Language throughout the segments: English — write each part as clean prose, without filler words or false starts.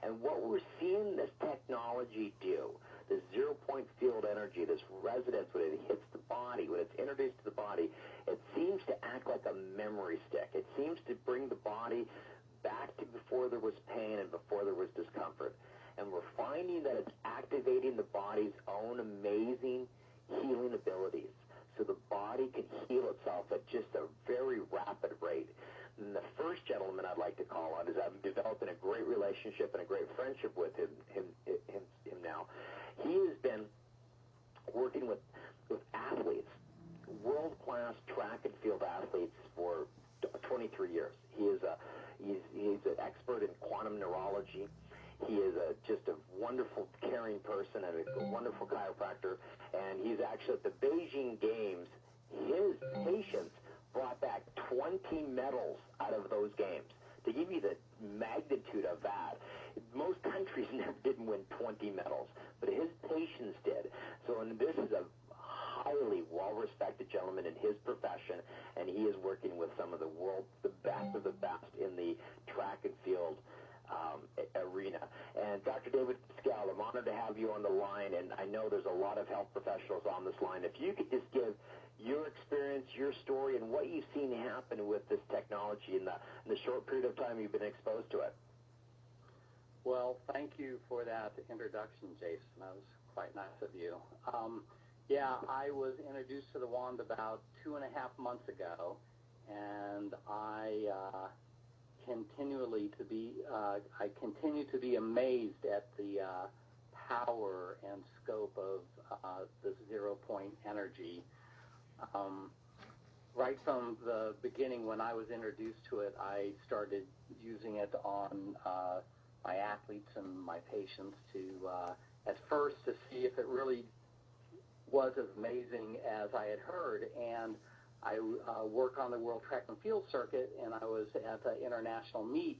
And what we're seeing this technology do, this zero-point field energy, this resonance, when it hits the body, when it's introduced to the body, it seems to act like a memory stick. It seems to bring the body back to before there was pain and before there was discomfort. And we're finding that it's activating the body's own amazing healing abilities. So the body can heal itself at just a very rapid rate. And the first gentleman I'd like to call on is I'm developing a great relationship and a great friendship with him now. He has been working with athletes, world-class track and field athletes for 23 years. He's an expert in quantum neurology. He is just a wonderful, caring person and a wonderful chiropractor. And he's actually at the Beijing Games. His patients brought back 20 medals out of those games. To give you the magnitude of that, most countries didn't win 20 medals, but his patients did. So, and this is a highly well-respected gentleman in his profession, and he is working with some of the best of the best in the track and field arena. And Dr. David Pascal, I'm honored to have you on the line, and I know there's a lot of health professionals on this line. If you could just give your experience, your story, and what you've seen happen with this technology in the short period of time you've been exposed to it. Well, thank you for that introduction, Jason. That was quite nice of you. Yeah, I was introduced to the wand about 2.5 months ago, and I continue to be amazed at the power and scope of this zero-point energy. Right from the beginning, when I was introduced to it, I started using it on my athletes and my patients at first to see if it really was as amazing as I had heard. And I work on the World Track and Field Circuit, and I was at an international meet,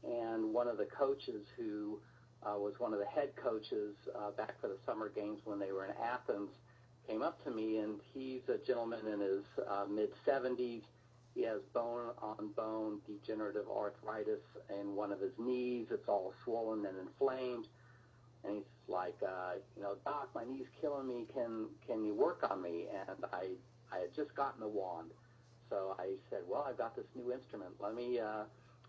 and one of the coaches who was one of the head coaches back for the Summer Games when they were in Athens came up to me, and he's a gentleman in his mid-70s. He has bone-on-bone degenerative arthritis in one of his knees. It's all swollen and inflamed. And he's like, Doc, my knee's killing me. Can you work on me? And I had just gotten the wand. So I said, well, I've got this new instrument. Let me,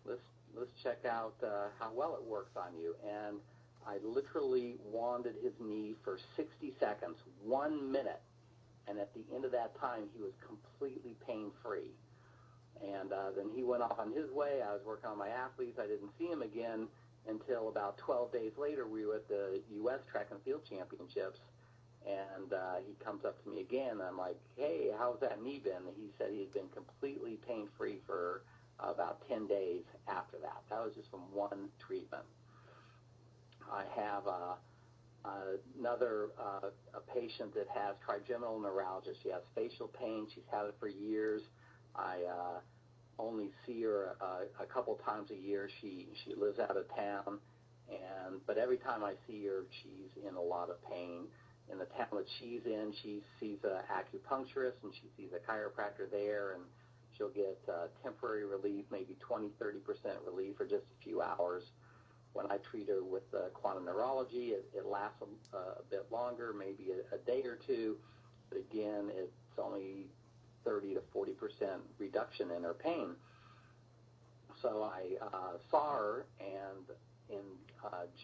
let's check out how well it works on you. And I literally wanded his knee for 60 seconds, 1 minute. And at the end of that time, he was completely pain-free. And then he went off on his way. I was working on my athletes. I didn't see him again until about 12 days later. We were at the U.S. Track and Field Championships. And he comes up to me again, and I'm like, hey, how's that knee been? And he said he had been completely pain-free for about 10 days after that. That was just from one treatment. I have another a patient that has trigeminal neuralgia. She has facial pain. She's had it for years. I only see her a couple times a year. She lives out of town, but every time I see her, she's in a lot of pain. In the town that she's in, she sees an acupuncturist, and she sees a chiropractor there, and she'll get temporary relief, maybe 20-30% relief for just a few hours. When I treat her with quantum neurology, it lasts a bit longer, maybe a day or two, but again, it's only 30 to 40% reduction in her pain. So I saw her in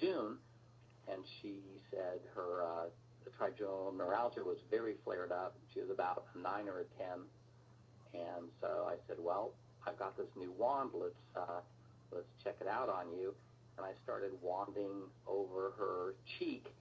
June, and she said her the trigeminal neuralgia was very flared up. She was about a 9 or a 10, and so I said, well, I've got this new wand. Let's check it out on you. And I started wanding over her cheek,